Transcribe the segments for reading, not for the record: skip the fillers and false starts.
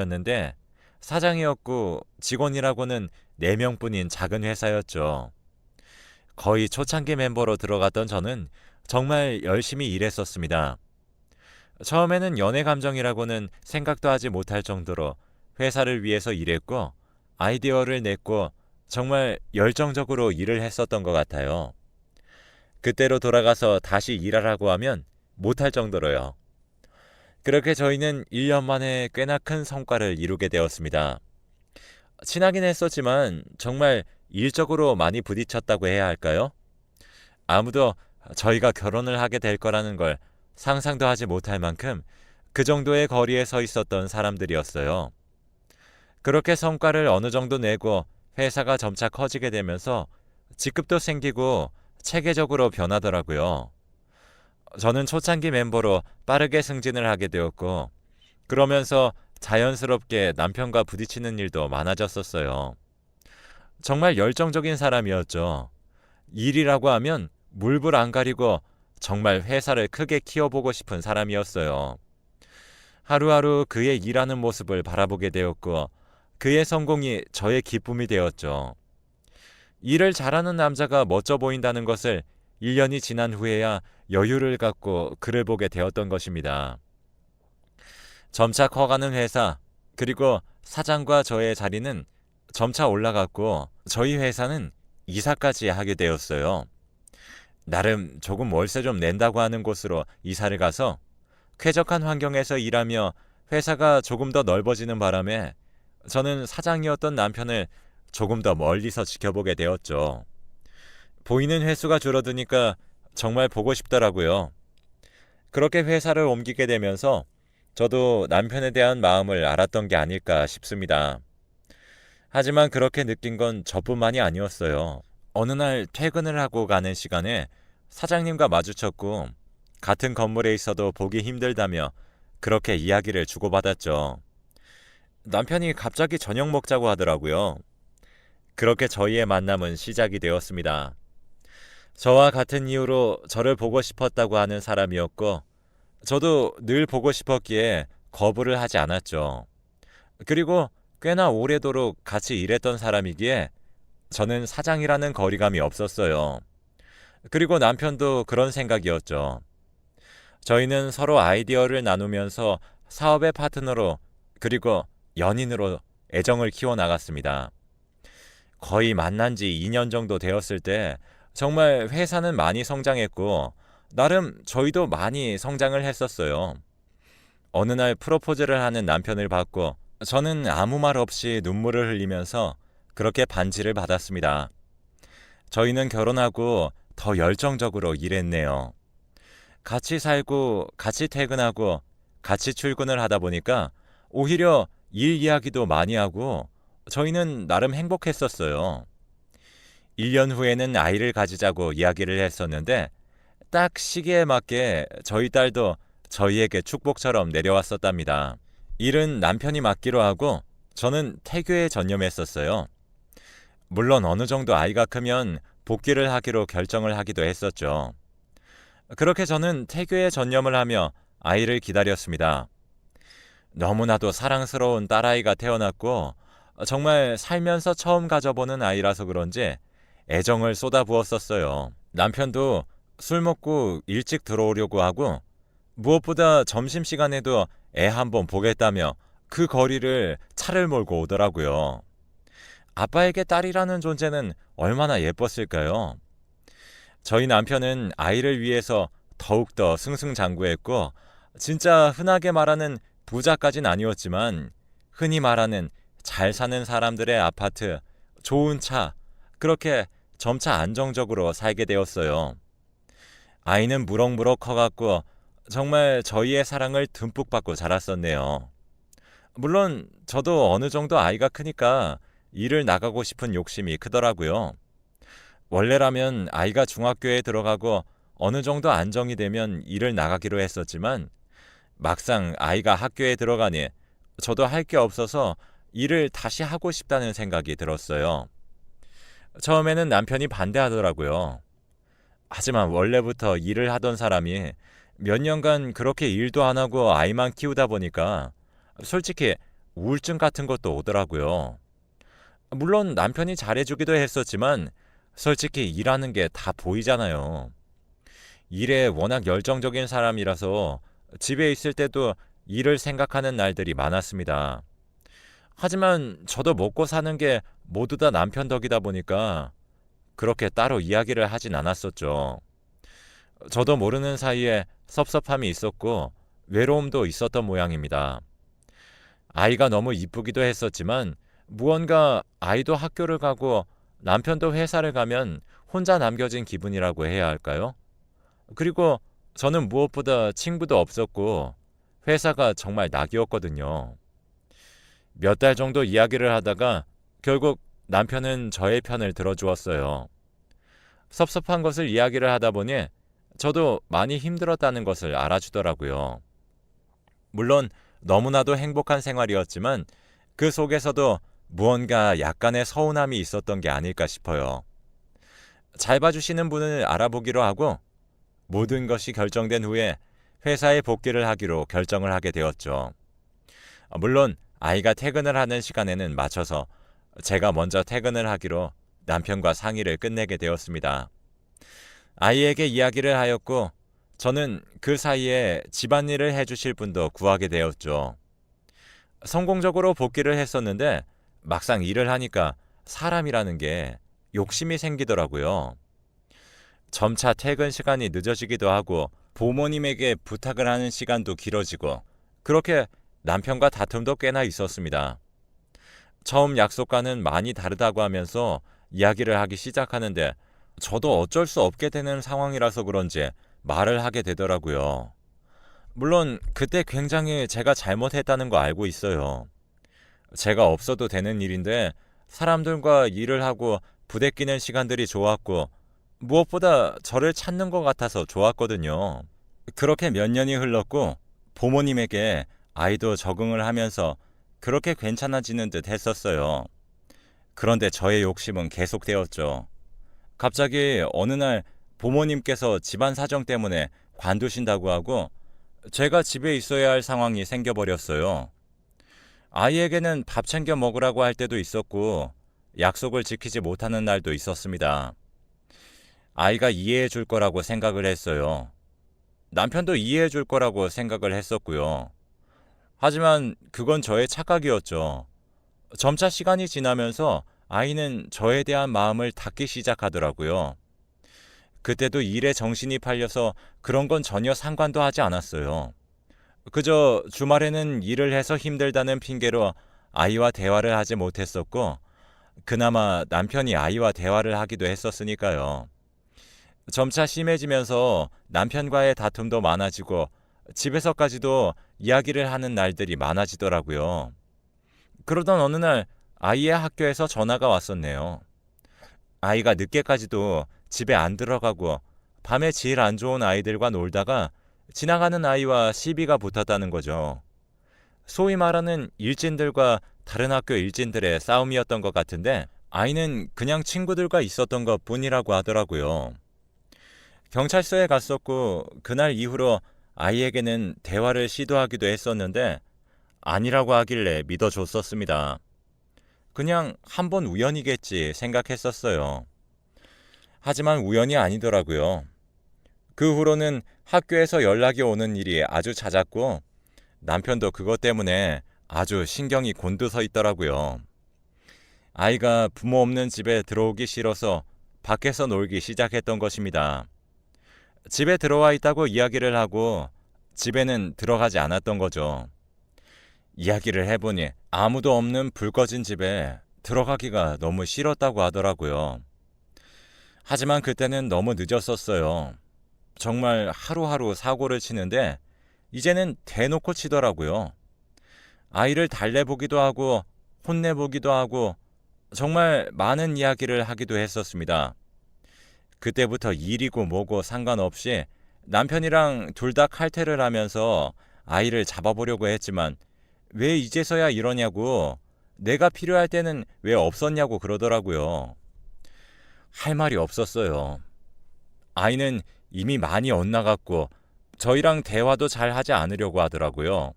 였는데 사장이었고 직원이라고는 4명뿐인 작은 회사였죠. 거의 초창기 멤버로 들어갔던 저는 정말 열심히 일했었습니다. 처음에는 연애 감정이라고는 생각도 하지 못할 정도로 회사를 위해서 일했고 아이디어를 냈고 정말 열정적으로 일을 했었던 것 같아요. 그때로 돌아가서 다시 일하라고 하면 못할 정도로요. 그렇게 저희는 1년 만에 꽤나 큰 성과를 이루게 되었습니다. 친하긴 했었지만 정말 일적으로 많이 부딪혔다고 해야 할까요? 아무도 저희가 결혼을 하게 될 거라는 걸 상상도 하지 못할 만큼 그 정도의 거리에 서 있었던 사람들이었어요. 그렇게 성과를 어느 정도 내고 회사가 점차 커지게 되면서 직급도 생기고 체계적으로 변하더라고요. 저는 초창기 멤버로 빠르게 승진을 하게 되었고 그러면서 자연스럽게 남편과 부딪히는 일도 많아졌었어요. 정말 열정적인 사람이었죠. 일이라고 하면 물불 안 가리고 정말 회사를 크게 키워보고 싶은 사람이었어요. 하루하루 그의 일하는 모습을 바라보게 되었고 그의 성공이 저의 기쁨이 되었죠. 일을 잘하는 남자가 멋져 보인다는 것을 1년이 지난 후에야 여유를 갖고 그를 보게 되었던 것입니다. 점차 커가는 회사, 그리고 사장과 저의 자리는 점차 올라갔고 저희 회사는 이사까지 하게 되었어요. 나름 조금 월세 좀 낸다고 하는 곳으로 이사를 가서 쾌적한 환경에서 일하며 회사가 조금 더 넓어지는 바람에 저는 사장이었던 남편을 조금 더 멀리서 지켜보게 되었죠. 보이는 횟수가 줄어드니까 정말 보고 싶더라고요. 그렇게 회사를 옮기게 되면서 저도 남편에 대한 마음을 알았던 게 아닐까 싶습니다. 하지만 그렇게 느낀 건 저뿐만이 아니었어요. 어느 날 퇴근을 하고 가는 시간에 사장님과 마주쳤고 같은 건물에 있어도 보기 힘들다며 그렇게 이야기를 주고받았죠. 남편이 갑자기 저녁 먹자고 하더라고요. 그렇게 저희의 만남은 시작이 되었습니다. 저와 같은 이유로 저를 보고 싶었다고 하는 사람이었고 저도 늘 보고 싶었기에 거부를 하지 않았죠. 그리고 꽤나 오래도록 같이 일했던 사람이기에 저는 사장이라는 거리감이 없었어요. 그리고 남편도 그런 생각이었죠. 저희는 서로 아이디어를 나누면서 사업의 파트너로 그리고 연인으로 애정을 키워나갔습니다. 거의 만난 지 2년 정도 되었을 때 정말 회사는 많이 성장했고 나름 저희도 많이 성장을 했었어요. 어느 날 프로포즈를 하는 남편을 봤고 저는 아무 말 없이 눈물을 흘리면서 그렇게 반지를 받았습니다. 저희는 결혼하고 더 열정적으로 일했네요. 같이 살고 같이 퇴근하고 같이 출근을 하다 보니까 오히려 일 이야기도 많이 하고 저희는 나름 행복했었어요. 1년 후에는 아이를 가지자고 이야기를 했었는데 딱 시기에 맞게 저희 딸도 저희에게 축복처럼 내려왔었답니다. 일은 남편이 맡기로 하고 저는 태교에 전념했었어요. 물론 어느 정도 아이가 크면 복귀를 하기로 결정을 하기도 했었죠. 그렇게 저는 태교에 전념을 하며 아이를 기다렸습니다. 너무나도 사랑스러운 딸아이가 태어났고 정말 살면서 처음 가져보는 아이라서 그런지 애정을 쏟아부었었어요. 남편도 술 먹고 일찍 들어오려고 하고 무엇보다 점심시간에도 애 한번 보겠다며 그 거리를 차를 몰고 오더라고요. 아빠에게 딸이라는 존재는 얼마나 예뻤을까요? 저희 남편은 아이를 위해서 더욱더 승승장구했고 진짜 흔하게 말하는 부자까진 아니었지만 흔히 말하는 잘 사는 사람들의 아파트, 좋은 차, 그렇게 점차 안정적으로 살게 되었어요. 아이는 무럭무럭 커갔고 정말 저희의 사랑을 듬뿍 받고 자랐었네요. 물론 저도 어느 정도 아이가 크니까 일을 나가고 싶은 욕심이 크더라고요. 원래라면 아이가 중학교에 들어가고 어느 정도 안정이 되면 일을 나가기로 했었지만 막상 아이가 학교에 들어가니 저도 할 게 없어서 일을 다시 하고 싶다는 생각이 들었어요. 처음에는 남편이 반대하더라고요. 하지만 원래부터 일을 하던 사람이 몇 년간 그렇게 일도 안 하고 아이만 키우다 보니까 솔직히 우울증 같은 것도 오더라고요. 물론 남편이 잘해주기도 했었지만 솔직히 일하는 게 다 보이잖아요. 일에 워낙 열정적인 사람이라서 집에 있을 때도 일을 생각하는 날들이 많았습니다. 하지만 저도 먹고 사는 게 모두 다 남편 덕이다 보니까 그렇게 따로 이야기를 하진 않았었죠. 저도 모르는 사이에 섭섭함이 있었고 외로움도 있었던 모양입니다. 아이가 너무 이쁘기도 했었지만 무언가 아이도 학교를 가고 남편도 회사를 가면 혼자 남겨진 기분이라고 해야 할까요? 그리고 저는 무엇보다 친구도 없었고 회사가 정말 낙이었거든요. 몇 달 정도 이야기를 하다가 결국 남편은 저의 편을 들어주었어요. 섭섭한 것을 이야기를 하다 보니 저도 많이 힘들었다는 것을 알아주더라고요. 물론 너무나도 행복한 생활이었지만 그 속에서도 무언가 약간의 서운함이 있었던 게 아닐까 싶어요. 잘 봐주시는 분을 알아보기로 하고 모든 것이 결정된 후에 회사에 복귀를 하기로 결정을 하게 되었죠. 물론 아이가 퇴근을 하는 시간에는 맞춰서 제가 먼저 퇴근을 하기로 남편과 상의를 끝내게 되었습니다. 아이에게 이야기를 하였고 저는 그 사이에 집안일을 해주실 분도 구하게 되었죠. 성공적으로 복귀를 했었는데 막상 일을 하니까 사람이라는 게 욕심이 생기더라고요. 점차 퇴근 시간이 늦어지기도 하고 부모님에게 부탁을 하는 시간도 길어지고 그렇게 남편과 다툼도 꽤나 있었습니다. 처음 약속과는 많이 다르다고 하면서 이야기를 하기 시작하는데 저도 어쩔 수 없게 되는 상황이라서 그런지 말을 하게 되더라고요. 물론 그때 굉장히 제가 잘못했다는 거 알고 있어요. 제가 없어도 되는 일인데 사람들과 일을 하고 부대끼는 시간들이 좋았고 무엇보다 저를 찾는 것 같아서 좋았거든요. 그렇게 몇 년이 흘렀고 부모님에게 아이도 적응을 하면서 그렇게 괜찮아지는 듯 했었어요. 그런데 저의 욕심은 계속되었죠. 갑자기 어느 날 부모님께서 집안 사정 때문에 관두신다고 하고 제가 집에 있어야 할 상황이 생겨버렸어요. 아이에게는 밥 챙겨 먹으라고 할 때도 있었고 약속을 지키지 못하는 날도 있었습니다. 아이가 이해해 줄 거라고 생각을 했어요. 남편도 이해해 줄 거라고 생각을 했었고요. 하지만 그건 저의 착각이었죠. 점차 시간이 지나면서 아이는 저에 대한 마음을 닫기 시작하더라고요. 그때도 일에 정신이 팔려서 그런 건 전혀 상관도 하지 않았어요. 그저 주말에는 일을 해서 힘들다는 핑계로 아이와 대화를 하지 못했었고, 그나마 남편이 아이와 대화를 하기도 했었으니까요. 점차 심해지면서 남편과의 다툼도 많아지고 집에서까지도 이야기를 하는 날들이 많아지더라고요. 그러던 어느 날 아이의 학교에서 전화가 왔었네요. 아이가 늦게까지도 집에 안 들어가고 밤에 질 안 좋은 아이들과 놀다가 지나가는 아이와 시비가 붙었다는 거죠. 소위 말하는 일진들과 다른 학교 일진들의 싸움이었던 것 같은데 아이는 그냥 친구들과 있었던 것 뿐이라고 하더라고요. 경찰서에 갔었고 그날 이후로 아이에게는 대화를 시도하기도 했었는데 아니라고 하길래 믿어줬었습니다. 그냥 한번 우연이겠지 생각했었어요. 하지만 우연이 아니더라고요. 그 후로는 학교에서 연락이 오는 일이 아주 잦았고 남편도 그것 때문에 아주 신경이 곤두서 있더라고요. 아이가 부모 없는 집에 들어오기 싫어서 밖에서 놀기 시작했던 것입니다. 집에 들어와 있다고 이야기를 하고 집에는 들어가지 않았던 거죠. 이야기를 해보니 아무도 없는 불 꺼진 집에 들어가기가 너무 싫었다고 하더라고요. 하지만 그때는 너무 늦었었어요. 정말 하루하루 사고를 치는데 이제는 대놓고 치더라고요. 아이를 달래보기도 하고 혼내보기도 하고 정말 많은 이야기를 하기도 했었습니다. 그때부터 일이고 뭐고 상관없이 남편이랑 둘 다 칼퇴를 하면서 아이를 잡아보려고 했지만 왜 이제서야 이러냐고 내가 필요할 때는 왜 없었냐고 그러더라고요. 할 말이 없었어요. 아이는 이미 많이 엇나갔고 저희랑 대화도 잘 하지 않으려고 하더라고요.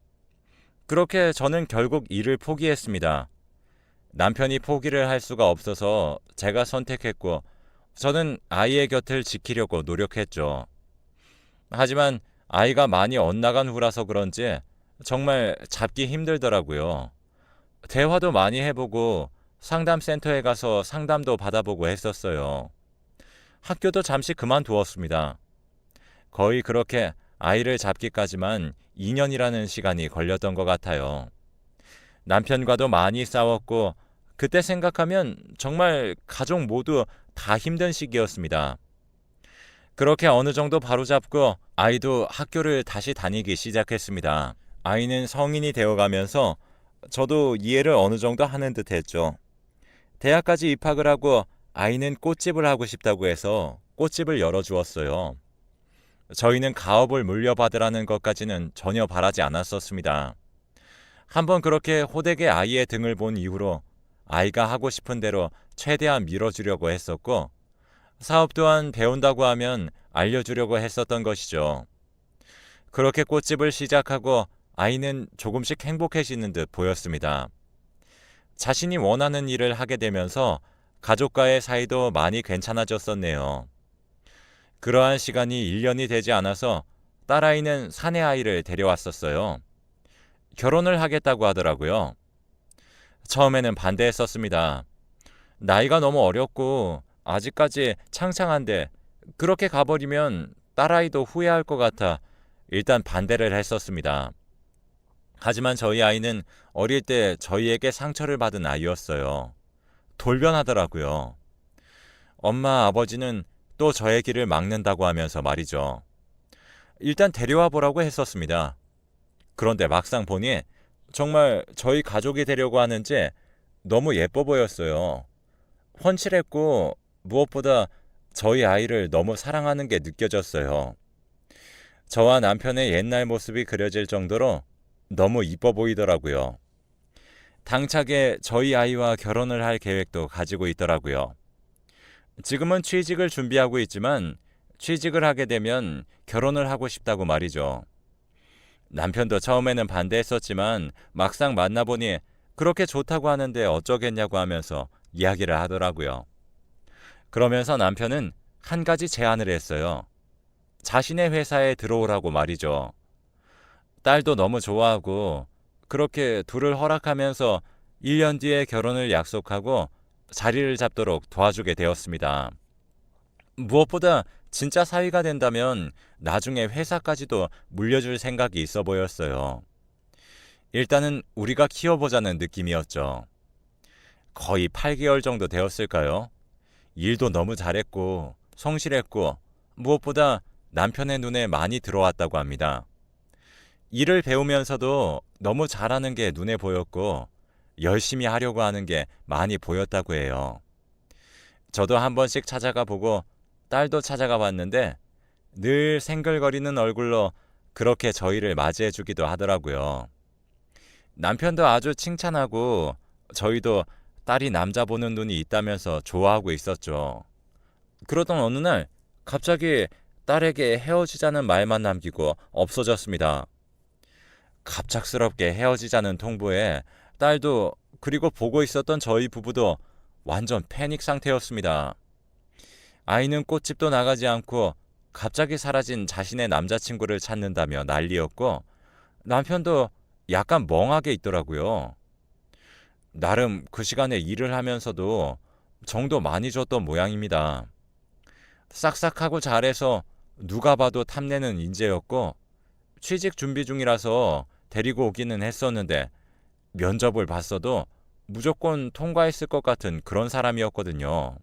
그렇게 저는 결국 일을 포기했습니다. 남편이 포기를 할 수가 없어서 제가 선택했고, 저는 아이의 곁을 지키려고 노력했죠. 하지만 아이가 많이 엇나간 후라서 그런지 정말 잡기 힘들더라고요. 대화도 많이 해보고 상담센터에 가서 상담도 받아보고 했었어요. 학교도 잠시 그만두었습니다. 거의 그렇게 아이를 잡기까지만 2년이라는 시간이 걸렸던 것 같아요. 남편과도 많이 싸웠고, 그때 생각하면 정말 가족 모두 다 힘든 시기였습니다. 그렇게 어느 정도 바로잡고 아이도 학교를 다시 다니기 시작했습니다. 아이는 성인이 되어가면서 저도 이해를 어느 정도 하는 듯 했죠. 대학까지 입학을 하고 아이는 꽃집을 하고 싶다고 해서 꽃집을 열어주었어요. 저희는 가업을 물려받으라는 것까지는 전혀 바라지 않았었습니다. 한번 그렇게 호되게 아이의 등을 본 이후로 아이가 하고 싶은 대로 최대한 밀어주려고 했었고, 사업 또한 배운다고 하면 알려주려고 했었던 것이죠. 그렇게 꽃집을 시작하고 아이는 조금씩 행복해지는 듯 보였습니다. 자신이 원하는 일을 하게 되면서 가족과의 사이도 많이 괜찮아졌었네요. 그러한 시간이 1년이 되지 않아서 딸아이는 사내아이를 데려왔었어요. 결혼을 하겠다고 하더라고요. 처음에는 반대했었습니다. 나이가 너무 어렸고 아직까지 창창한데 그렇게 가버리면 딸아이도 후회할 것 같아 일단 반대를 했었습니다. 하지만 저희 아이는 어릴 때 저희에게 상처를 받은 아이였어요. 돌변하더라고요. 엄마, 아버지는 또 저의 길을 막는다고 하면서 말이죠. 일단 데려와 보라고 했었습니다. 그런데 막상 보니 정말 저희 가족이 되려고 하는지 너무 예뻐 보였어요. 훤칠했고 무엇보다 저희 아이를 너무 사랑하는 게 느껴졌어요. 저와 남편의 옛날 모습이 그려질 정도로 너무 이뻐 보이더라고요. 당차게 저희 아이와 결혼을 할 계획도 가지고 있더라고요. 지금은 취직을 준비하고 있지만 취직을 하게 되면 결혼을 하고 싶다고 말이죠. 남편도 처음에는 반대했었지만 막상 만나보니 그렇게 좋다고 하는데 어쩌겠냐고 하면서 이야기를 하더라고요. 그러면서 남편은 한 가지 제안을 했어요. 자신의 회사에 들어오라고 말이죠. 딸도 너무 좋아하고 그렇게 둘을 허락하면서 1년 뒤에 결혼을 약속하고 자리를 잡도록 도와주게 되었습니다. 무엇보다 진짜 사위가 된다면 나중에 회사까지도 물려줄 생각이 있어 보였어요. 일단은 우리가 키워보자는 느낌이었죠. 거의 8개월 정도 되었을까요? 일도 너무 잘했고 성실했고 무엇보다 남편의 눈에 많이 들어왔다고 합니다. 일을 배우면서도 너무 잘하는 게 눈에 보였고 열심히 하려고 하는 게 많이 보였다고 해요. 저도 한 번씩 찾아가 보고 딸도 찾아가 봤는데 늘 생글거리는 얼굴로 그렇게 저희를 맞이해 주기도 하더라고요. 남편도 아주 칭찬하고 저희도 딸이 남자 보는 눈이 있다면서 좋아하고 있었죠. 그러던 어느 날 갑자기 딸에게 헤어지자는 말만 남기고 없어졌습니다. 갑작스럽게 헤어지자는 통보에 딸도 그리고 보고 있었던 저희 부부도 완전 패닉 상태였습니다. 아이는 꽃집도 나가지 않고 갑자기 사라진 자신의 남자친구를 찾는다며 난리였고 남편도 약간 멍하게 있더라고요. 나름 그 시간에 일을 하면서도 정도 많이 줬던 모양입니다. 싹싹하고 잘해서 누가 봐도 탐내는 인재였고 취직 준비 중이라서 데리고 오기는 했었는데 면접을 봤어도 무조건 통과했을 것 같은 그런 사람이었거든요.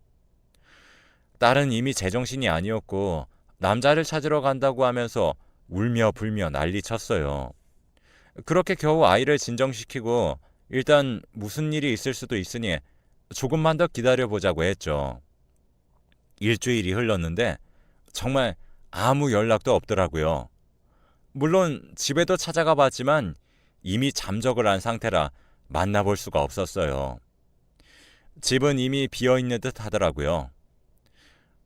딸은 이미 제정신이 아니었고 남자를 찾으러 간다고 하면서 울며 불며 난리 쳤어요. 그렇게 겨우 아이를 진정시키고 일단 무슨 일이 있을 수도 있으니 조금만 더 기다려보자고 했죠. 일주일이 흘렀는데 정말 아무 연락도 없더라고요. 물론 집에도 찾아가 봤지만 이미 잠적을 한 상태라 만나볼 수가 없었어요. 집은 이미 비어있는 듯 하더라고요.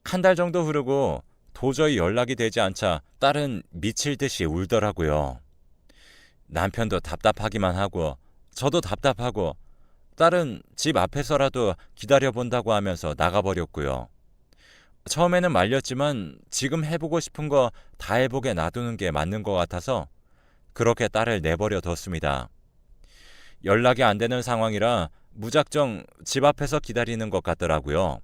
한 달 정도 흐르고 도저히 연락이 되지 않자 딸은 미칠 듯이 울더라고요. 남편도 답답하기만 하고 저도 답답하고 딸은 집 앞에서라도 기다려본다고 하면서 나가버렸고요. 처음에는 말렸지만 지금 해보고 싶은 거 다 해보게 놔두는 게 맞는 것 같아서 그렇게 딸을 내버려 뒀습니다. 연락이 안 되는 상황이라 무작정 집 앞에서 기다리는 것 같더라고요.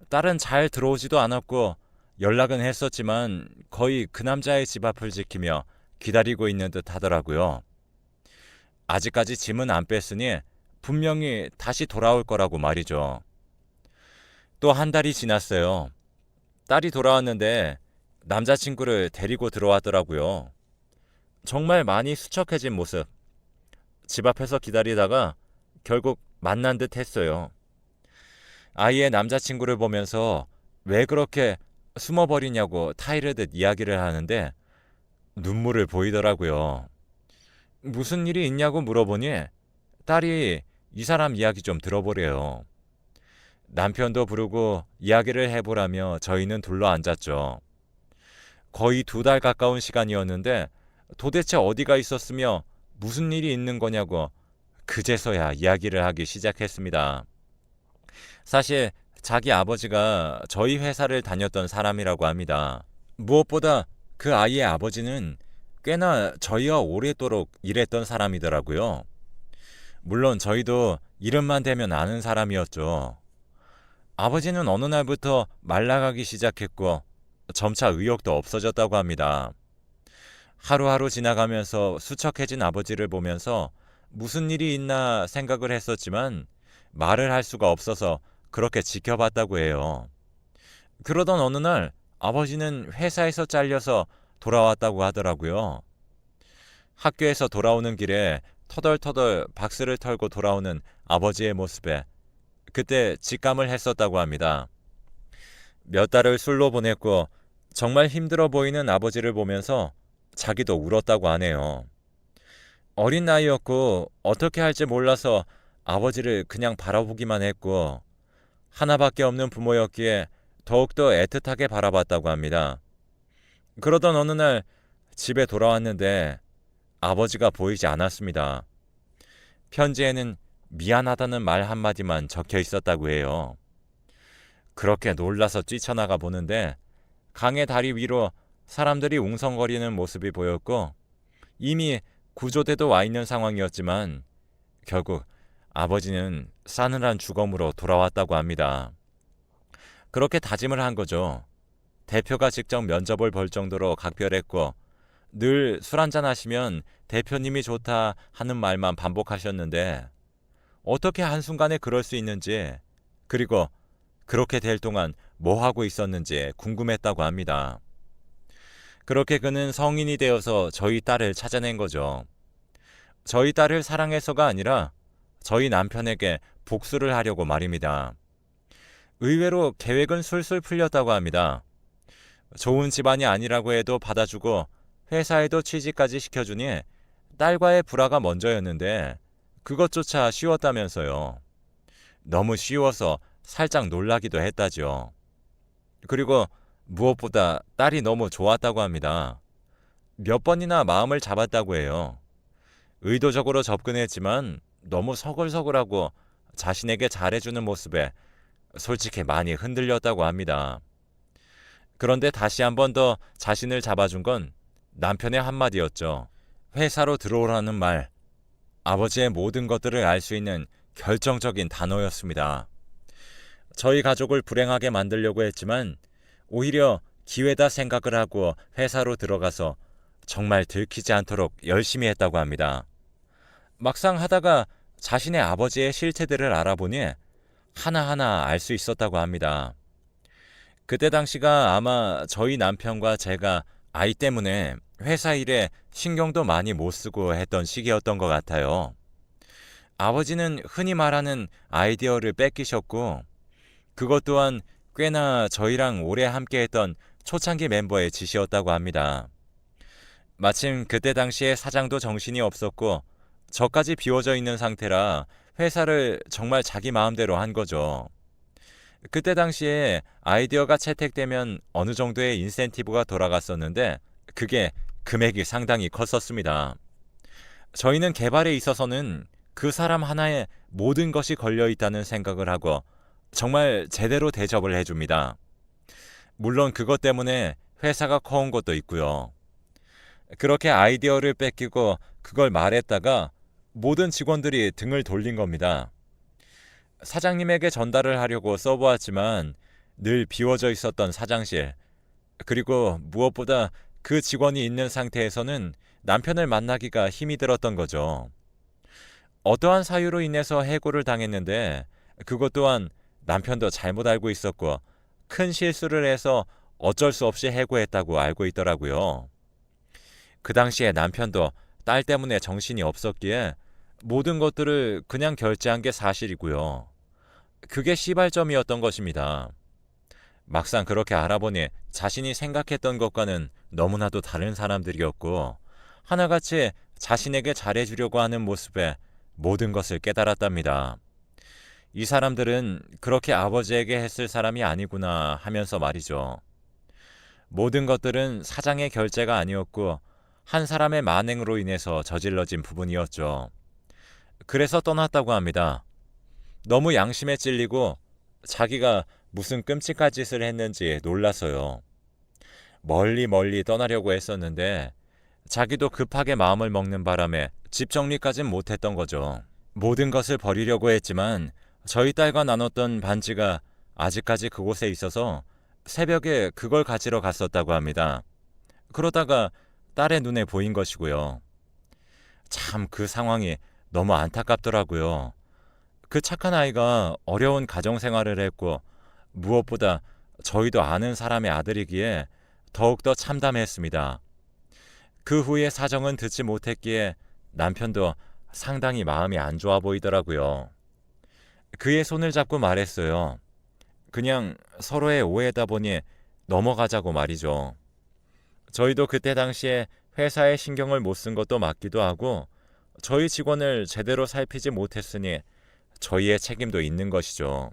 딸은 잘 들어오지도 않았고 연락은 했었지만 거의 그 남자의 집 앞을 지키며 기다리고 있는 듯 하더라고요. 아직까지 짐은 안 뺐으니 분명히 다시 돌아올 거라고 말이죠. 또 한 달이 지났어요. 딸이 돌아왔는데 남자친구를 데리고 들어왔더라고요. 정말 많이 수척해진 모습. 집 앞에서 기다리다가 결국 만난 듯 했어요. 아이의 남자친구를 보면서 왜 그렇게 숨어버리냐고 타이르듯 이야기를 하는데 눈물을 보이더라고요. 무슨 일이 있냐고 물어보니 딸이 이 사람 이야기 좀 들어보래요. 남편도 부르고 이야기를 해보라며 저희는 둘러앉았죠. 거의 2달 가까운 시간이었는데 도대체 어디가 있었으며 무슨 일이 있는 거냐고 그제서야 이야기를 하기 시작했습니다. 사실 자기 아버지가 저희 회사를 다녔던 사람이라고 합니다. 무엇보다 그 아이의 아버지는 꽤나 저희와 오래도록 일했던 사람이더라고요. 물론 저희도 이름만 대면 아는 사람이었죠. 아버지는 어느 날부터 말라가기 시작했고 점차 의욕도 없어졌다고 합니다. 하루하루 지나가면서 수척해진 아버지를 보면서 무슨 일이 있나 생각을 했었지만 말을 할 수가 없어서 그렇게 지켜봤다고 해요. 그러던 어느 날 아버지는 회사에서 잘려서 돌아왔다고 하더라고요. 학교에서 돌아오는 길에 터덜터덜 박스를 털고 돌아오는 아버지의 모습에 그때 직감을 했었다고 합니다. 몇 달을 술로 보냈고 정말 힘들어 보이는 아버지를 보면서 자기도 울었다고 하네요. 어린 나이였고 어떻게 할지 몰라서 아버지를 그냥 바라보기만 했고 하나밖에 없는 부모였기에 더욱더 애틋하게 바라봤다고 합니다. 그러던 어느 날 집에 돌아왔는데 아버지가 보이지 않았습니다. 편지에는 미안하다는 말 한마디만 적혀 있었다고 해요. 그렇게 놀라서 뛰쳐나가 보는데 강의 다리 위로 사람들이 웅성거리는 모습이 보였고 이미 구조대도 와 있는 상황이었지만 결국 아버지는 싸늘한 죽음으로 돌아왔다고 합니다. 그렇게 다짐을 한 거죠. 대표가 직접 면접을 볼 정도로 각별했고 늘 술 한잔 하시면 대표님이 좋다 하는 말만 반복하셨는데 어떻게 한순간에 그럴 수 있는지 그리고 그렇게 될 동안 뭐 하고 있었는지 궁금했다고 합니다. 그렇게 그는 성인이 되어서 저희 딸을 찾아낸 거죠. 저희 딸을 사랑해서가 아니라 저희 남편에게 복수를 하려고 말입니다. 의외로 계획은 술술 풀렸다고 합니다. 좋은 집안이 아니라고 해도 받아주고 회사에도 취직까지 시켜주니 딸과의 불화가 먼저였는데 그것조차 쉬웠다면서요. 너무 쉬워서 살짝 놀라기도 했다죠. 그리고 무엇보다 딸이 너무 좋았다고 합니다. 몇 번이나 마음을 잡았다고 해요. 의도적으로 접근했지만 너무 서글서글하고 자신에게 잘해주는 모습에 솔직히 많이 흔들렸다고 합니다. 그런데 다시 한 번 더 자신을 잡아준 건 남편의 한마디였죠. 회사로 들어오라는 말, 아버지의 모든 것들을 알 수 있는 결정적인 단어였습니다. 저희 가족을 불행하게 만들려고 했지만 오히려 기회다 생각을 하고 회사로 들어가서 정말 들키지 않도록 열심히 했다고 합니다. 막상 하다가 자신의 아버지의 실체들을 알아보니 하나하나 알 수 있었다고 합니다. 그때 당시가 아마 저희 남편과 제가 아이 때문에 회사 일에 신경도 많이 못 쓰고 했던 시기였던 것 같아요. 아버지는 흔히 말하는 아이디어를 뺏기셨고 그것 또한 꽤나 저희랑 오래 함께했던 초창기 멤버의 짓이었다고 합니다. 마침 그때 당시에 사장도 정신이 없었고 저까지 비워져 있는 상태라 회사를 정말 자기 마음대로 한 거죠. 그때 당시에 아이디어가 채택되면 어느 정도의 인센티브가 돌아갔었는데 그게 금액이 상당히 컸었습니다. 저희는 개발에 있어서는 그 사람 하나에 모든 것이 걸려 있다는 생각을 하고 정말 제대로 대접을 해줍니다. 물론 그것 때문에 회사가 커온 것도 있고요. 그렇게 아이디어를 뺏기고 그걸 말했다가 모든 직원들이 등을 돌린 겁니다. 사장님에게 전달을 하려고 써보았지만 늘 비워져 있었던 사장실, 그리고 무엇보다 그 직원이 있는 상태에서는 남편을 만나기가 힘이 들었던 거죠. 어떠한 사유로 인해서 해고를 당했는데 그것 또한 남편도 잘못 알고 있었고 큰 실수를 해서 어쩔 수 없이 해고했다고 알고 있더라고요. 그 당시에 남편도 딸 때문에 정신이 없었기에 모든 것들을 그냥 결제한 게 사실이고요. 그게 시발점이었던 것입니다. 막상 그렇게 알아보니 자신이 생각했던 것과는 너무나도 다른 사람들이었고 하나같이 자신에게 잘해주려고 하는 모습에 모든 것을 깨달았답니다. 이 사람들은 그렇게 아버지에게 했을 사람이 아니구나 하면서 말이죠. 모든 것들은 사장의 결제가 아니었고 한 사람의 만행으로 인해서 저질러진 부분이었죠. 그래서 떠났다고 합니다. 너무 양심에 찔리고 자기가 무슨 끔찍한 짓을 했는지 놀라서요. 멀리 멀리 떠나려고 했었는데 자기도 급하게 마음을 먹는 바람에 집 정리까진 못했던 거죠. 모든 것을 버리려고 했지만 저희 딸과 나눴던 반지가 아직까지 그곳에 있어서 새벽에 그걸 가지러 갔었다고 합니다. 그러다가 딸의 눈에 보인 것이고요. 참 그 상황이 너무 안타깝더라고요. 그 착한 아이가 어려운 가정 생활을 했고 무엇보다 저희도 아는 사람의 아들이기에 더욱더 참담했습니다. 그 후에 사정은 듣지 못했기에 남편도 상당히 마음이 안 좋아 보이더라고요. 그의 손을 잡고 말했어요. 그냥 서로의 오해다 보니 넘어가자고 말이죠. 저희도 그때 당시에 회사에 신경을 못 쓴 것도 맞기도 하고 저희 직원을 제대로 살피지 못했으니 저희의 책임도 있는 것이죠.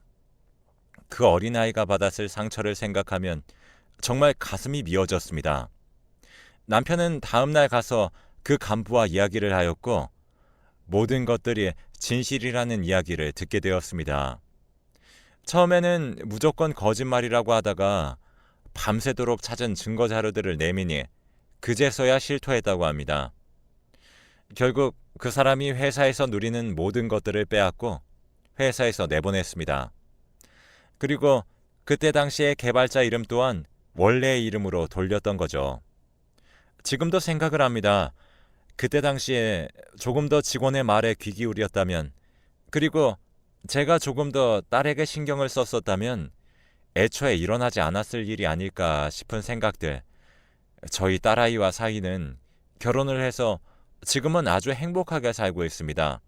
그 어린아이가 받았을 상처를 생각하면 정말 가슴이 미어졌습니다. 남편은 다음날 가서 그 간부와 이야기를 하였고 모든 것들이 진실이라는 이야기를 듣게 되었습니다. 처음에는 무조건 거짓말이라고 하다가 밤새도록 찾은 증거 자료들을 내미니 그제서야 실토했다고 합니다. 결국 그 사람이 회사에서 누리는 모든 것들을 빼앗고 회사에서 내보냈습니다. 그리고 그때 당시의 개발자 이름 또한 원래의 이름으로 돌렸던 거죠. 지금도 생각을 합니다. 그때 당시에 조금 더 직원의 말에 귀 기울였다면, 그리고 제가 조금 더 딸에게 신경을 썼었다면 애초에 일어나지 않았을 일이 아닐까 싶은 생각들. 저희 딸아이와 사이는 결혼을 해서 지금은 아주 행복하게 살고 있습니다.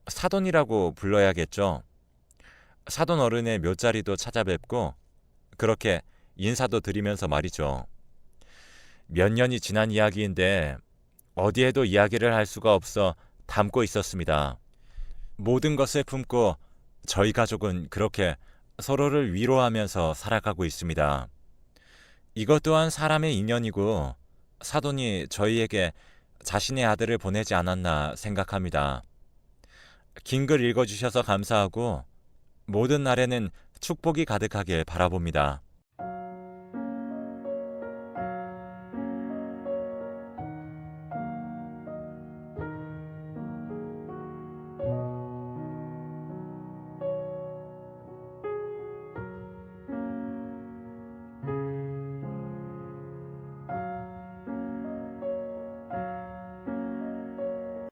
사돈이라고 불러야겠죠. 사돈 어른의 묘자리도 찾아뵙고 그렇게 인사도 드리면서 말이죠. 몇 년이 지난 이야기인데 어디에도 이야기를 할 수가 없어 담고 있었습니다. 모든 것을 품고 저희 가족은 그렇게 서로를 위로하면서 살아가고 있습니다. 이것 또한 사람의 인연이고 사돈이 저희에게 자신의 아들을 보내지 않았나 생각합니다. 긴 글 읽어주셔서 감사하고 모든 날에는 축복이 가득하길 바라봅니다.